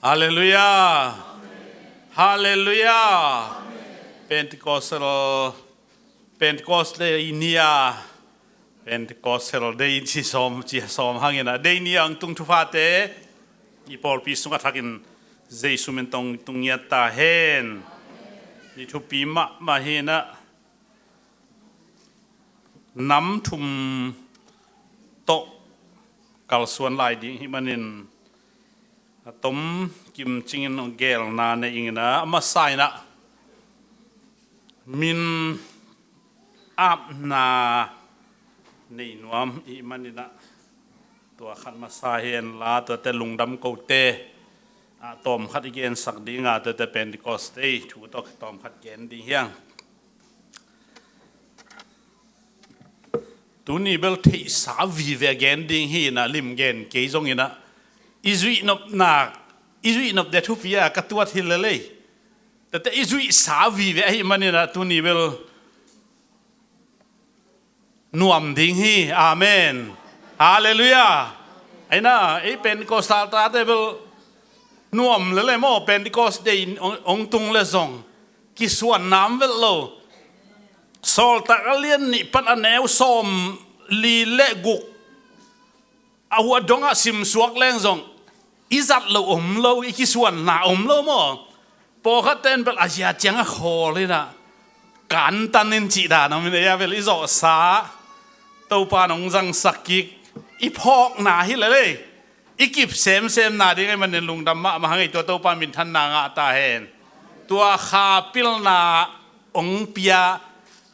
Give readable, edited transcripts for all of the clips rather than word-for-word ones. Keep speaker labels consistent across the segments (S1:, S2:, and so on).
S1: Hallelujah. Hallelujah. Pentecostal inia Pentecostal day chi som hangina day ni ang tung tufate ipor pi sunga thakin Jesu mentong tungnya ta hen ni thupi ma hena nam thum to kal suan lai ding himanin atom kim chingin gel na ne ingina ama saina min ap na nei nuam I manina tua khat ma sa hen la to te lungdam ko te tom khat igen sak dinga to te Pentecost ei thu to tom khat gen ding hiang tu ni bel thei sa vi ve gen ding hi na lim gen ke jong ina izui nop de thu pia ka tuat hil le te izui sa vi ve hi manina tu ni bel nuam ding hi amen hallelujah aina ei Pentecostal ta te bel nuam le mo Pentecost de ong tung le zong ki suan nam vel lo sol ta alien ni pat aneu som li le guk awa donga sim suak leng zong izat lo lo ki suan na lo mo po khaten bel asia chang a kho le na kan tanin chi da na min ya vel izo sa to pa nong jang sakik I phok na hi le ikip sem na ding man lung dam ma hangai to pa min than na nga ta hen tua kha pil na ong pia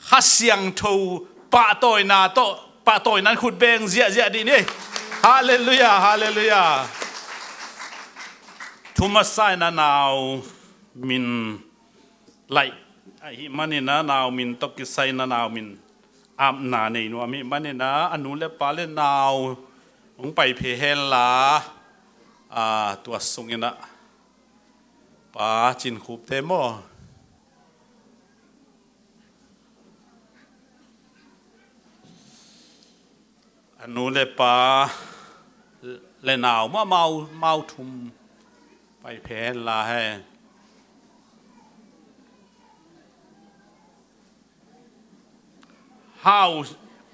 S1: kha siang tho pa toy nan khut beng zia di ni hallelujah hallelujah Thomas sai na now min lai hi manina now min to ki sai na now min am na nei no mi manina anu le pa le now ong pai phe hen la tua sungina pa chin khup te mo anu le pa le now ma mau thum pai phe hen la he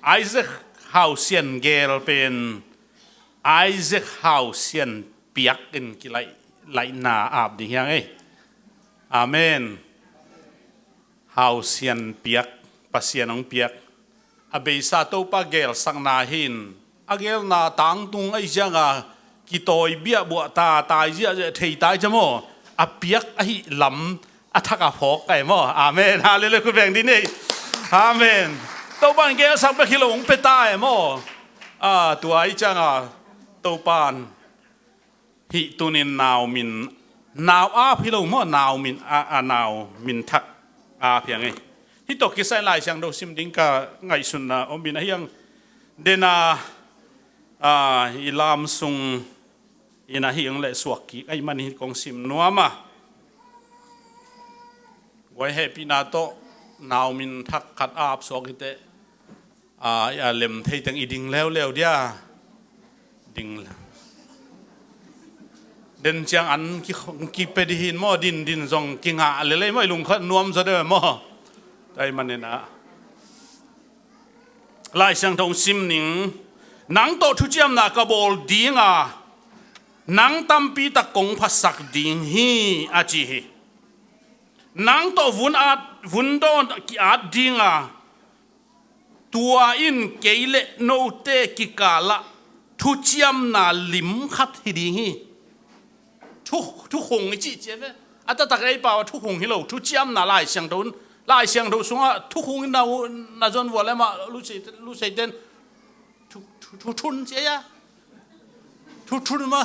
S1: Isaac how sian gel pen Isaac how sian piak in ki lai na ap ding yang amen how sian piak pasian ong piak abe sa to pa gel sang na hin agel na tang tung ai janga ki toy bia bo ta tai jia thei tai chamo a piak ai lam athaka phok kai mo amen hallelujah ku beng din ni amen tàu pan kia sang pe kilo ong pe tai mo tua ai changa tàu pan hi tunin naw min naw philo mo naw min naw min thak phiang ei hi to ki sai lai sang do sim ding ka ngai sun na om bin hiang dena ilam sung ina hiang le suak ki ai man hi kong sim nuama wai happy na to naw min thak khat ap sok ite lem thei tang iding leo dia ding den chang an ki pe di hin mo din zong ki nga le mai lung khat nuam za de mo dai manena lai sang thong sim ning nang to thu chiam na ka bol dinga nang tam pi ta kong phasak ding hi a chi hi nang to vun don ki at dinga tua in keile no te ki kala thu chiam na lim khat hi ding hi thu khong chi che ve ata ta kai pa thu khong hi lo thu chiam na lai siang do sunga thu khong na zon wala ma lu sei den thu thun che ya thu thun ma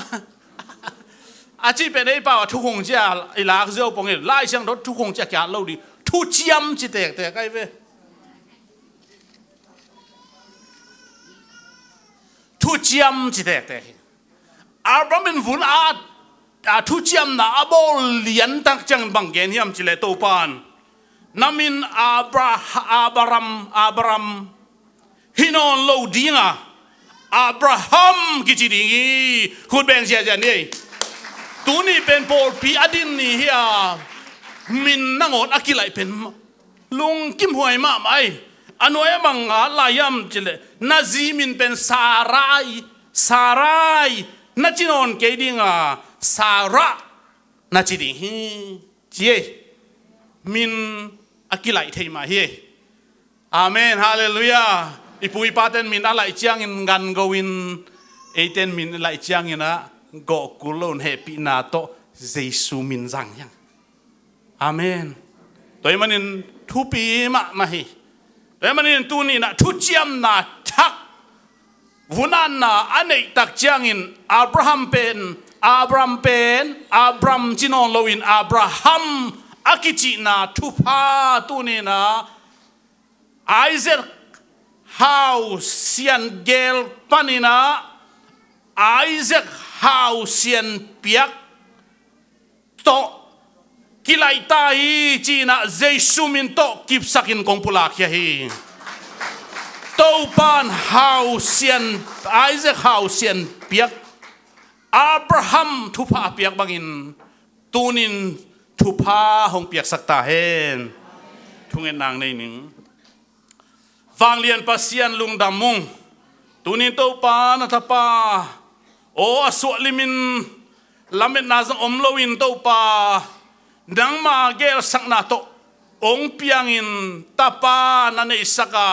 S1: a chi pe nei pa thu khong cha I la zo pong lai siang do thu khong cha kya lo di thu chiam chi te kai ve thu chiam chi te Abraham vun thu chiam na abol lian tak chang bang gen hiam chi le to pan namin Abraham hinon lo dinga Abraham ki chi dingi khut beng sia ni ตูนี่เป็นโปรปีอดินนี่เฮียมินนังอดอากิไลเป็นลุงกิมหวยมาไหมอันนู้นบังอาลายัมจิเลนาซีมินเป็นสารายนัจินอนเกดิงาสาระนัจิดิฮีเจมินอากิไลเทมาเฮอาเมนฮาเลลูยาอีปุยปาเตนมินอะไรเจียงอินกันกวินเตนมินอะไรเจียงอินะกอกุลนเฮปินาโตเยซูมินจังยังอาเมนตัวมันอินทุปีมาเฮตัวมันอินตูนี่นะทุเจียมนะทักวุนันนะอันนี้ตักเจียงอินอับราฮัมจินอนโลวินอับราฮัมอากิจินาทุพาตูนี่นะไอเซคฮาวเซียนเกลปานินาไอเซคฮาวเซียนเปียกโตกิไลตาฮีจีน่าเยซูมินโตกิบสักินกงปุลาคีฮีโตปานฮาวเซียนไอเซคฮาวเซียนเปียกอับราฮัมทุพาเปียกบังอินตูนินทุพาหงเปียกสักตาเฮนทุงเงินนางในหนึ่งฟังเรียนปัสยันลุงดำมุงตูนินโตปานาทปาโออสวลิมินลามินนาจังอมโลวินโตปาดังมาเกลสักนาโตองเปียงอินตาปานันเอสกา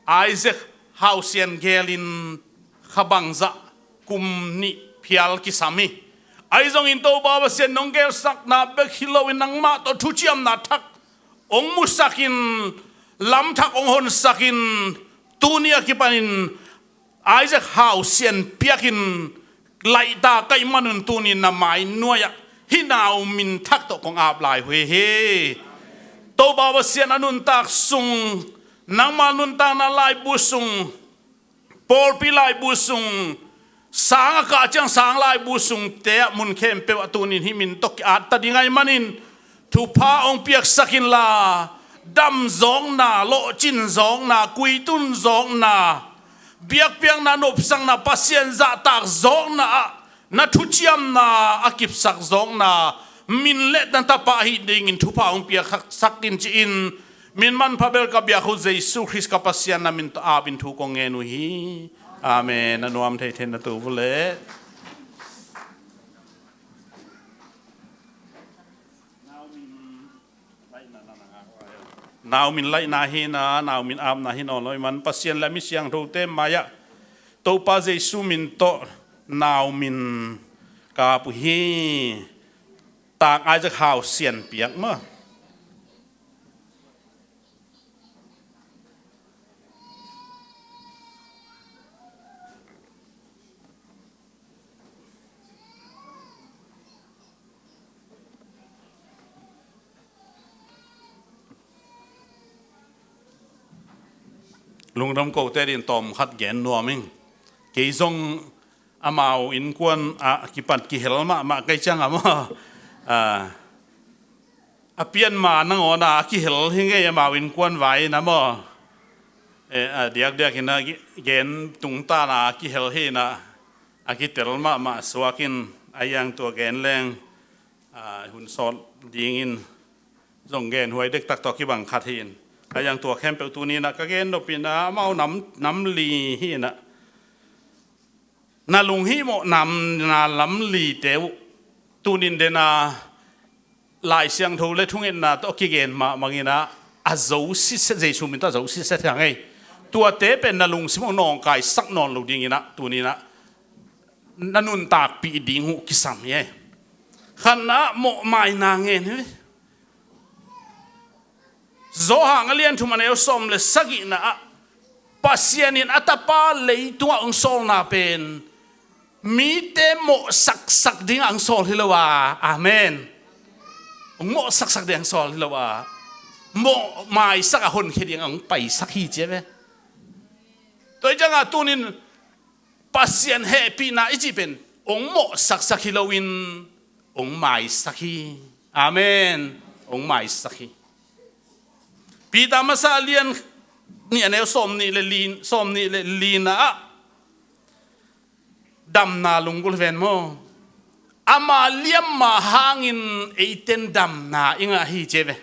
S1: ไอเซคฮาวเซียนเกลินขบังซะกุมนิพิอัลกิสามีไอซงอินโตปาเซียนนงเกลสักนาเบกฮิโลวินนังมาโตทุจิยมนาทักองมุสักินลำทักองหนสักินตูเนียกิปันินไอเซคฮาวเซียนเปียกินไลตาไกมันุนตูนินนาไมนัวยฮินาวมินทักโตของอาบลายเฮเฮโตบาวเซียนอนุนตักซุงนังมานุนตานาลายบุซุงปอลปิลายบุซุงสางอากาศจังสางลายบุซุงเตะมุนเข้มเปวตูนินฮิมินตกอาตดิไงมันินทุพาองเปียกสักินลาดำซองนาโลจินซองนากุยตุนซองนาเบียกเปียงนานบสังนาปัสยันจะตากซองนาทุจิยมนาอากิบสักซองนามินเล็ดนันตาปะฮิดิงินทุพาองเปียกสักกินจีนมินมันพาเบลกับยาคุเจสุคริสกับปัสยันนามินตอาบินทุกงเงนุฮีอาเมนนันวามเทเทนตูฟุเลนาวมินไลนาฮีนานาวมินอามนาฮีนอนลอยมันปัสยันและมิสยังทูเตมมายะโตปาเจสุมินโตนาวมินกาปุฮีตากอาจจะข่าวเสียนเปียกมั้งลุงดำโกเตดินตอมขัดแกนนัวมิงเกยซงอามาอินกวนกิปันกิเฮลมาไกจังอามาเปียนมานังอนากิเฮลฮิงเกยอามาอินกวนไว้นะมั้งเดียกนะเกนตุงตานากิเฮลเฮนะกิเตลมาสวากินอายังตัวแกนแรงหุ่นสอดยิงอินส่งแกนหวยเด็กตักตอกิบังขัดหินอายังตัวแคมเปตัวนี้นะก็เกนดปินะเมาน้ำลีฮีนะนาลุงฮีโมนำนาล้ำลีเตวตูนินเดนาลายเสียงทูเลทุ่งเอ็นนาตอกิเกนมางี้นะอาโจซิเซเจชูมินตาโจซิเซยังไงตัวเตเป็นนาลุงสิมนองกายสักนอนลุงอย่างงี้นะตัวนี้นะนันุนตากปีดิงหุกิสามเย่ขณะโมไม่นางเงินโซหางเลียนทุมันเอลสมเลสกินะปัสยานินอัตปาเลยตัวองโซลนาเป็นมีเตโมสักดิ่งอังโซลฮิลวาอาเมนโมสักดิ่งอังโซลฮิลวาโมไม่สักคนคิดยังอังไปสักฮีเจ็บตัวจังอ่ะตัวนี้ปัสยานเฮปีน่าอีจีเป็นองโมสักฮิลวินองไม่สักฮีอาเมนองไม่สักฮีปีตามาซาเลียนนี่อันนี้ส้มนี่เลยลีนนะดำนาลุงกุลเวนโม ama liam ma hangin eiten dam na inga hi cheve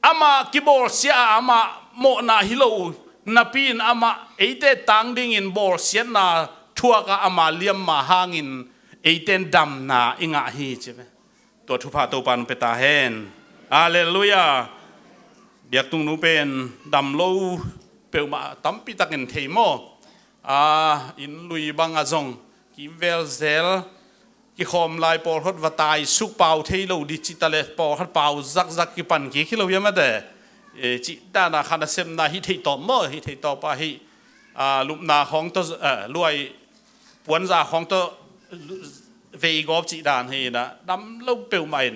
S1: ama kibor sia ama mo na hilo na pin ama eite tang ding in bor sia na thua ka ama liam ma hangin eiten dam na inga hi cheve to thu pha to pan pe ta hen hallelujah diak tung nu pen dam lo pe ma tampi takin theimo in lui bang azong kim vel zel ki khom lai por hot watai suk pau thei lo digital por hot pau zak zak ki pan ki khilo yama de chi ta na khana sem na hi thei to mo hi thei to pa hi lup na khong to luai puan za khong to ve gop chi dan hi na dam lo pe mai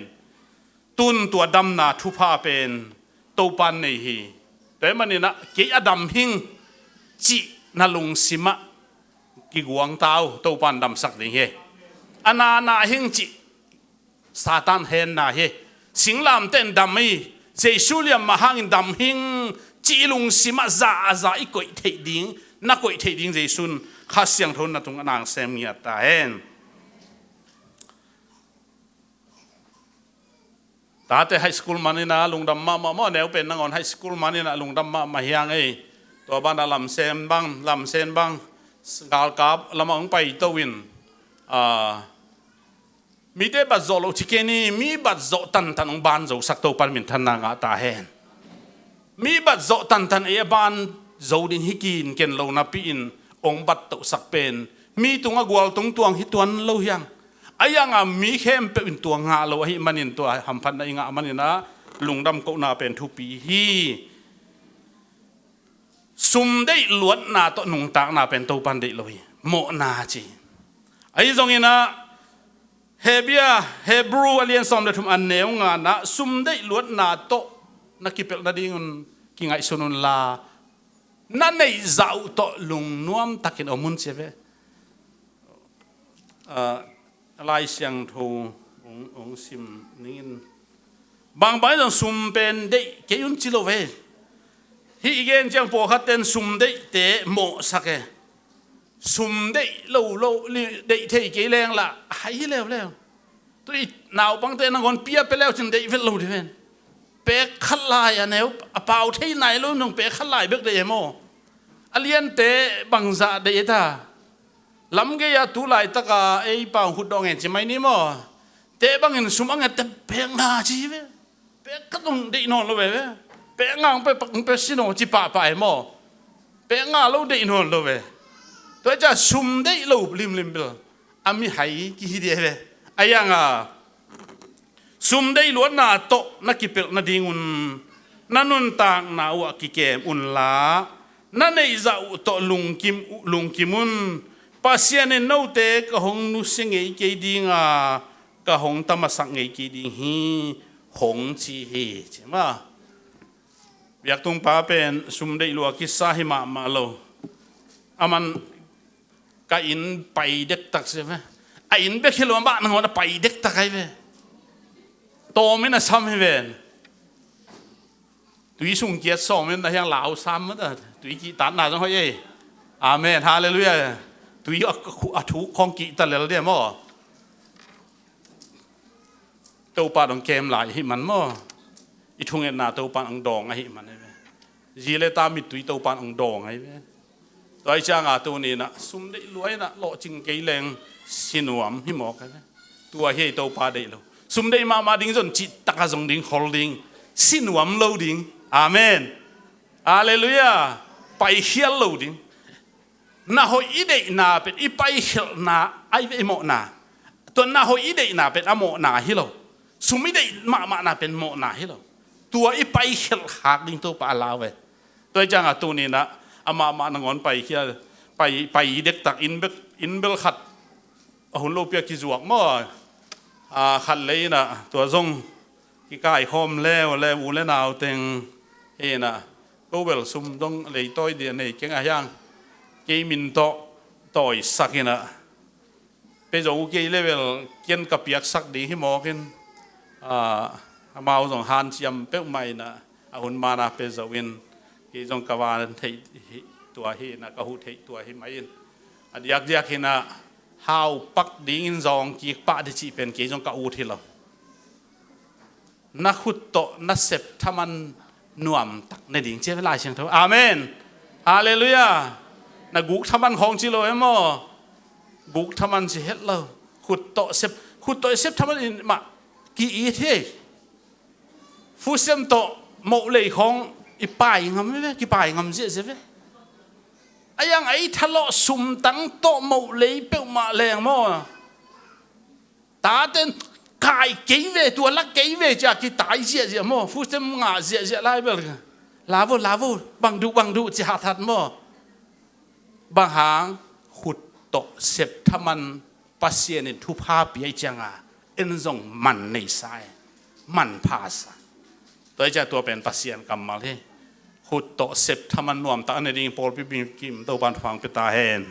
S1: tun tua dam na thu pha pen to pan nei hi te mani na ke adam hing chi na lung sima ki guang tao to pan dam sak ding he ana na hing chi satan hen na he singlam ten dam mi jesuliam mahang dam hing chi lung sima za za i koi thei ding na koi thei ding jesun kha siang thon na tung anang sem ngia ta hen ta te high school manina lungdam ma neu pen nangon high school manina lungdam ma hiang ei to ban lam sem bang lam sen bang gal kap lamang pai to win mi te bat zo lo chikeni mi bat zo tan tan ong ban zo sak to pan min than na nga ta hen mi bat zo tan tan e ban zo din hikin ken lo na pi in ong bat to sak pen mi tunga gwal tung tuang hi tuan lo hiang ayanga mi khem pe in tuang nga lo hi manin to ham phan na inga manina lungdam ko na pen thu pi hi sum dei luat na to nung tak na pen to pan dei lo hi mo na chi ai zong ina hebia hebrew alien som de thum an neu nga na sum dei luat na to na kipel na dingun kingai sunun la na nei zau to lung nuam takin omun cheve lai siang thu ong sim nin bang bai dong sum pen dei ke yun chilo ve hi igen chang po khat ten sum dei te mo sake sum dei lo dei thei ke leng la hai leo tui naw bang te nang on pia pe leo chin dei vel lo de ven pe khalai aneu apau thei nai lo nong pe khalai bek de mo alien te bangza de ta lam ge ya tu lai taka ei pa hu dong en chi mai ni mo te bang in sum ang te pe nga chi ve pe ka dong de no lo ve pe ngang pe sino chi pa mo pe nga lo de no lo ve to ja sum de lo lim bil ami hai ki hi de ve ayanga sum de lo na to na ki pel na dingun nanun tang na wa ki kem un la na nei za to lung kimun pasian en no te ka hong nu singei ke dinga ka hong tamasak ngei ki ding hi hong chi hi chema yak tung pa pen sum dei lo ki sa hi ma lo aman ka in pai dek tak se ve a in be khilo ba nang na pai dek tak ai ve to me na sam hi ven tui sung kiet so men na yang lao sam ma tui ki tan na jong hoi ei amen hallelujah tui a thu khong ki ta lel de mo to pa dong kem lai hi man mo i thung en na to pa ang dong a hi man ai ji le ta mi tui to pa ang dong ai ve toi cha nga tu ni na sum dei luai na lo ching ke leng sinuam hi mo ka tua hi to pa dei lo sum dei ma ding zon chi taka zong ding holding sinuam lo ding amen hallelujah pai hial lo ding na ho ide na pet i pai hil na ai ve mo na to na ho ide na pet amo na hi lo sumi dei ma na pet mo na hi lo tua i pai hil hak ding to pa la ve toi cha nga tu ni na ama nangon pai kia pai dek tak in bel khat hun lo pia ki zuak mo khat le na to zong ki kai khom le u le naw teng e na ko bel sum dong le toi dia nei keng a yang ke min to toi sakina pe zo ke level ken ka piak sak di hi mo ken mau zong han chiam pe mai na hun mana pe zo win ki zong kawan thei tua hi na ka hu thei tua hi mai adiak hina hào bắc đi in dòng kí pa đi chỉ bên kí dòng cả u thì lo na khut to na sep thaman nuam tak na ding che lai siang tho amen hallelujah na guk thaman khong chi lo emo guk thaman chi het lo khut to sep thaman in ma ki i the fu sem to mo lei khong i pai ngam ve ki pai ngam je je ve ayang ai thalo sum tang to mo lei pe ma leng mo ta ten kai kei ve tua la kei ve cha ki tai je je mo fu sem nga je lai bel lavo bang du cha that mo bang hang khut to sep thaman pasien in thu pha pi ai changa en zong man nei sai man pa saตัวจะตัวเป็นปัสเซียนกรรมมาเลยขุดโตเสพทำมันนวมตาในดิ่งโพลพิบิกิมตัวบานฟังเป็นตาเห็น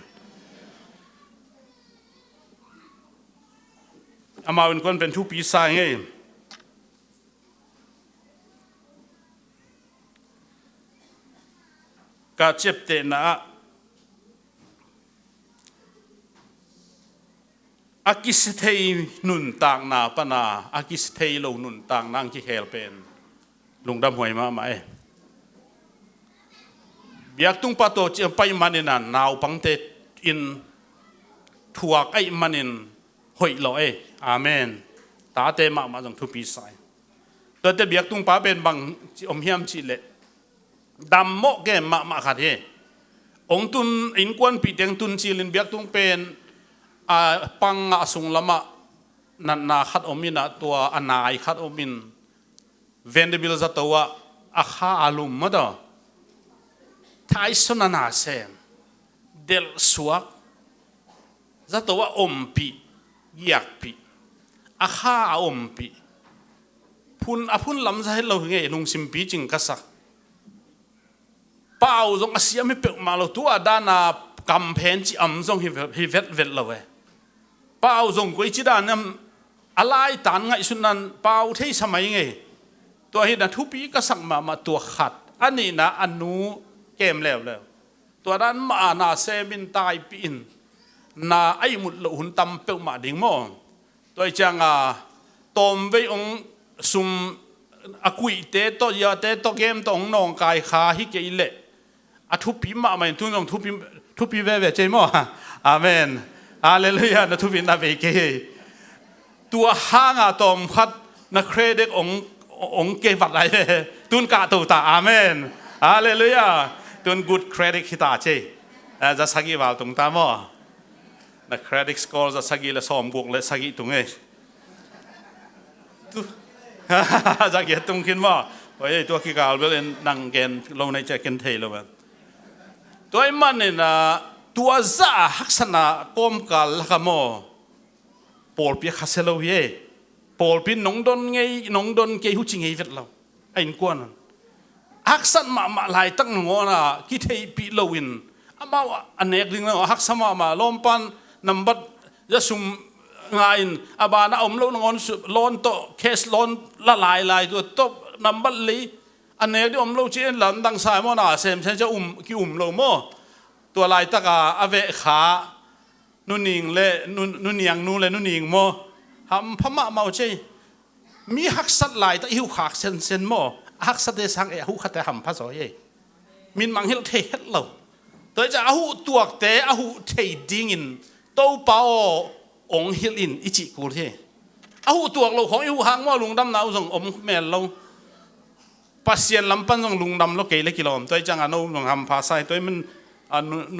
S1: อามาเป็นคนเป็นทุปีศาจไงกาเจ็บเตนะอากิสเทยนุนต่างนาปนาอากิสเทยโลนุนต่างนางที่เฮลเป็นลุงดำหวยมาไหมเบียกตุงปะโตจะไปมันนั่นนาวปังเตอินทัวไอมันนินหอยลอยอาเมนตาเตมาจงทุปีสายตัวเตเบียกตุงปะเป็นบางอมเฮียมจิเลดำโมแกมาขัดเฮองตุนอินกวนปีเตียงตุนจิลินเบียกตุงเป็นปังสุงละมะนันนาขัดอมินะตัวอนายขัดอมินเวนเดบิลจะตัวอาคาอาลุมมาดอท้ายสนานาเซมเดลสวกจะตัวอมปีอยากปีอาคาอมปีพุนลำจะให้เราไงลุงสิมปีจิงกษักเป้าจงอาเซียไม่เปิดมาเราตัวด้านน่ะกำแพงจีอำจงฮิเวตเราเว้เป้าจงกุยจีด้านนั้นอะไรต่างไงสุนันเป้าที่สมัยไงตัวเห็นนะทุปีก็สั่งมาตัวขัดอันนี้นะอันนู้เกมแล้วตัวนั้นมานาเซบินตายปีนนาไอมุดหลุนตำเปิลมาดิ่งมองตัวจังตอมไว้องซุมอกุยเตตัวยาเตตเกมตองนองกายขาฮิเกอิเล่ทุปีมาไม่ทุนองทุปีเว่เจมออาเมนฮาเลลูยานะทุปีนาเบเกตัวห้างตอมพัดนักเครดิตองเกวัดอะไรตุนกาตูตาอาเมนฮาเลลูยาตุนกูดเครดิตขิตาเจจะสักีวาลตุงตามอนักเครดิตสกอร์จะสักีละสอมกุกเลยสักีตุงเอจะเกียตุงขึ้นว่าโอ้ยตัวขี้กาลเป็นนังเกนลงในใจเกนเทลเลยตัวไอ้มันเนี่ยนะตัวจ่าฮักษณะก้มกาลละขโมปอลเปียขัดเซลเยปอลพินน้องดนไงน้องดนเกยหุ่นจิงไงเวทเราไอ้กวนฮักษณะมาลายตั้งหัวน่ะคิดให้ปีโลวินอามาอันเอกดึงแล้วฮักษณะมาล้อมปันนำบัดจะสุ่มงานอาบานะอมโลนงล้นโตเคสล้นละลายตัวโตนำบัดลีอันเอกที่อมโลจีนหลังดังสายมอนาเซมเซนจะกี่โลโมตัวลายตะกาอเวขานุนิงเล่นุนยังนูเล่นุนิงโมทำพม่าเมาเจมีฮักสัตลายตะหิวขากเซนโมฮักสัตเดสังเอหุขัดแต่หำพระสอยมินมังเฮลเทเฮลเราตัวจะอาหุตัวเตะอาหุเทดิ้งินโตเป้าองเฮลินอิจิกูเทอาหุตัวเราของอิวหางว่าลุงดำนาวส่งอมแม่เราปัสเซียนลำปันส่งลุงดำเราเกยเล็กกิโลตัวจังอันนู้นส่งทำภาษาตัวมัน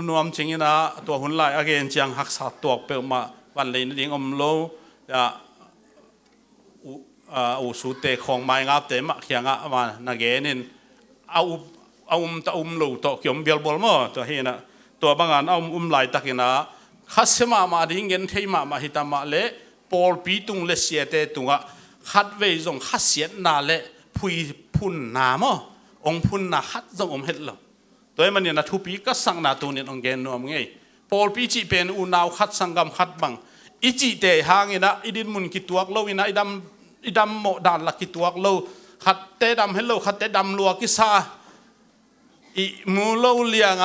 S1: นวมจริงนะตัวหุ่นลายอาเกนจังหักษาตัวเปิลมาวันเลยนี่อมโลอุสุเตของไม้งับเตมะเขียงอ่ะมานาเกนินตะโลตัวเกี่ยมเบลบอลมั้งตัวเห็นนะตัวบางอันลายตะกินะขัดเสมาดิ่งเงินเทมาฮิตามาเละปอลปีตุงเลเซียเตตุงะขัดเวจงขัดเสียนาเละพุยพุ่นนามั้งองพุ่นนาขัดจงเห็ดลงตัวมันเนี่ยนะทุปีก็สั่งนาตัวเนี่ยองเกนนวมไงปอลปีจีเป็นอุนาวขัดสังกำขัดบังอิจิเตหางนะอิดินมุนกิตัวโลวินะอิดำโมดานลักกิตัวโลขัดเตดำเฮลโลขัดเตดำลัวกิซาอิมูโลเลียง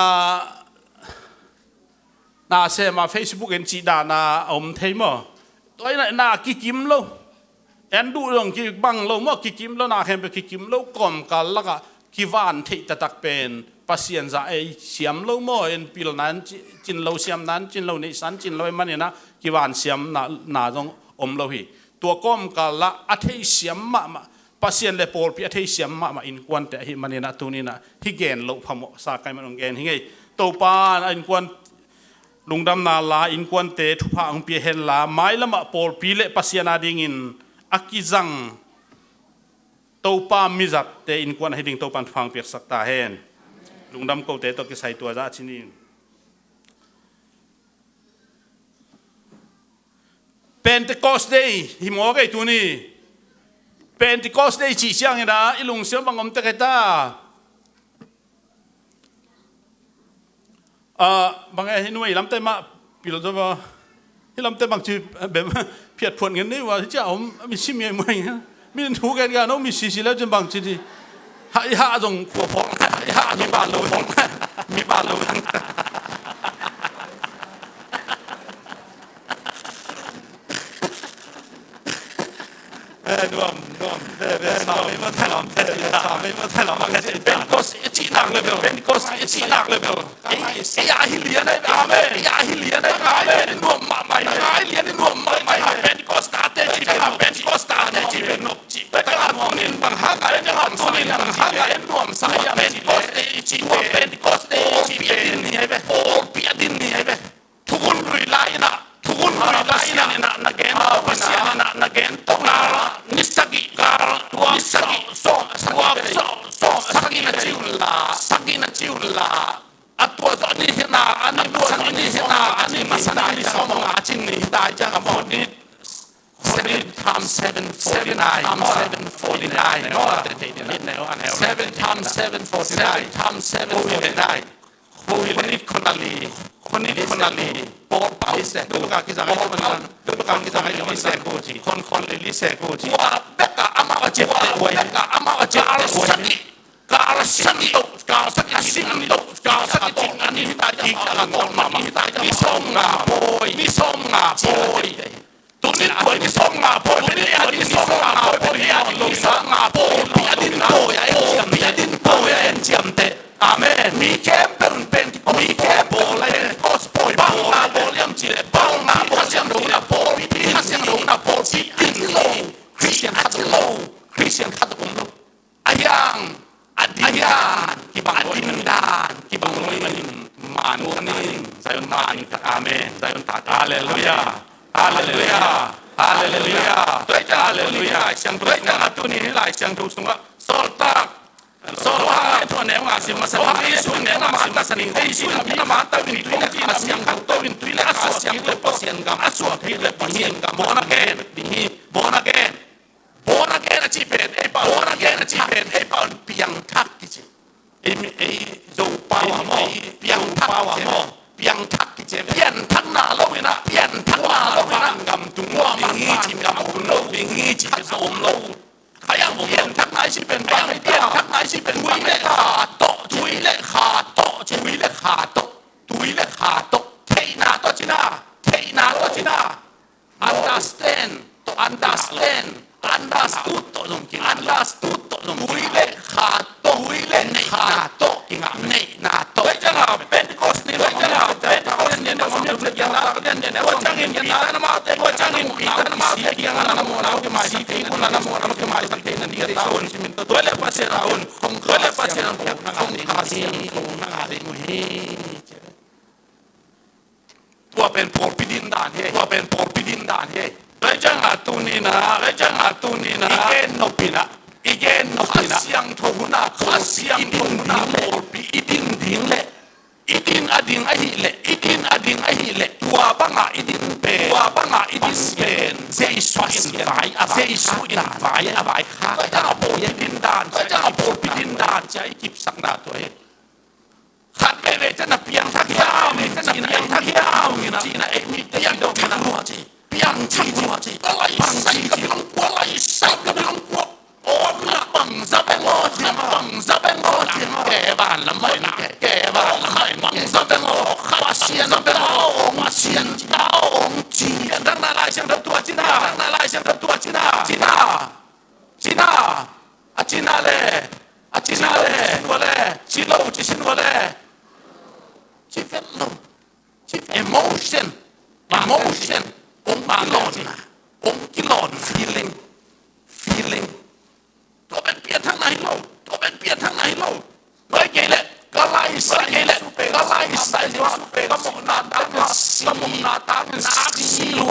S1: นาเสมา Facebook เอ็นจีดานาอมเทมตัวนั้นนากิกิมโลเอ็นดูลงกิบังโลมั่วกิกิมโลนาเห็นไปกิกิมโลกลมกันแล้วก็กิวานที่จะตักเป็นปัสยันจะไอเสียมโลมั่วเอ็นพิลนั้นจินโลเสียมนั้นจินโลนิสันจินโลมันเนี่ยนะกิวานเสียมนาจงอมโลหีตัวกลมกันละอัฐิเสียมมาปัสยันเลปอลพิอัฐิเสียมมาอินควันแต่หิมันเนี่ยนะตัวนี้นะฮิเกนโลพมสากายมันองเกนฮิไงตัวปานอินควันลุงดำนาลาอินควันเตทุพาองเปียเฮลลาไม่ละมาปอลปีเลปัสยานาดิงินอักิจังตัวปามิจัดเตอินควันให้ดิ่งตัวปันฟังเปียกสักตาเฮนลุงดำกูเตตัวกิใส่ตัวจ้าชินีPentecost Day หิมอไก่ตัวนี้ Pentecost Day ชี้เชียงไงนะอีลุงเสียงบังอมเตะตาบางไงให้หน่วยลำเต็มมาปีละตัวว่าที่ลำเต็มบางทีแบบเพียรผลกันนี่ว่าที่จะเอามีชิมยังไงมีถูกกันกันน้องมีสิแล้วจนบางทีหาจงขัวพองหาจงบาลโลพองมีบาลโลนวมสาวไม่มาทะเลาะสาวไม่มาทะเลาะมันจะเป็นก็เสียชีนักเลยเป็นก็เสียชีนักเลยยาฮิเลียนอาเมนยาฮิเลียนอาเมนนวมมาใหม่ยาฮิเลียนนวมมาใหม่เป็นก็สตาร์ทจีเป็นก็สตาร์ทจีเป็นนกจีแต่ก็นวมนินบางฮักอะไรจะทำส่วนนินบางฮักอะไรนวมสายเป็นก็สตาร์ทจีเป็นก็สตาร์ทจีเป็นนี่ไอ้เบ้โอ้เปียดินนี่ไอ้เบ้ทุกคนรุยไล่นะทุกคนรุยไล่นะนักเกนภาษานักเกนต้องนานิสกิการนิสกิโซ่sagi na ciula atwa to ni hina ani masan ni hina ani masan ni somo ngacin ni daja kamoni 7 times 749 no 7 times 749 times 749คนนี้ปอเป้าเสกดูการกิจการยังไม่เสกกูจีคนลิเสกกูจีว่าเบกอามาเจ็บไว้อามาเจ็บไว้การสักสิ่งอันนี้ตายอีกอะไรก่อนมามีส่งงาโอยตุนิโอยมีส่งงาโอยเป็นอะไรมีส่งงาโอยเป็นอะไรมีส่งงาโอยมีอดินโอยมีอดินโอยเอ็นเจียมเตอาเมนมีแค่เป็นมีแค่โบเลยคอสโอยบ้างนาโบเลี้ยงจีเลบ้างนาโบเสียงดูนาโบปีฮัเสียงดูนาโบจีดินโลคริสเตียนคัตโลอายังkibangan kibangan manunin sayon maani amen sayon ta haleluya haleluya siang tuai na atuni lai siang tu sunga solta tu ne nga sim masani su ne nga mata sani dei si na mata bin tu ji na siang ka to bin tu le aso siang le po siang gam aso thi le po siang gam bona gen achi pen e pa piang thak ki e zo pawa mo piang thak ki je pian thak na lo na gam tu mo ma ngi chim gam ku lo ngi chi so om lo kaya mo pian thak na si pen pa pian thak na si pen tui le kha to thei na to china understand tutto non che tutto non tuile khato inga nei nato jana Pentecost ni jana Pentecost ni na mo jana jana wa changin kita na ma te wa changin kita na ma te yang na mo na ke mai te ko na mo na ke mai te na ni taon si min to le pa se raun kong le pa se raun kong kasi na ngade mo he tua pen por pidin dan he Rejang atunina igen no pina siang thuna porpi idin ading ahile tua banga idin pen Jesu in vai abai kha ja bo idin dan ja porpi din dan jai kip sakna to he khat me jana piang thak yao ni na e mi te yang do na mo ji piang chi ji alai sai ka piang kwa o na bang za bang o ke ba la mai bang za bang o kha sia na bang o จีน่านั่นลายเสียงตัวจีน่าจีน่าจีน่าอาจีน่าเลยอาจีน่าเลยวัวเลยจีโลจีชินวัวเลยจีเฟลโลจี emotion องมาลอนองกิลอน feeling ตัวเป็นเปลี่ยนทางไหนเราตัวเป็นเปลี่ยนทางไหนเราเมื่อกี้เลยก็ไล่ใส่เลยก็ไล่ใส่ว่าก็มุนนาตังนักสิลั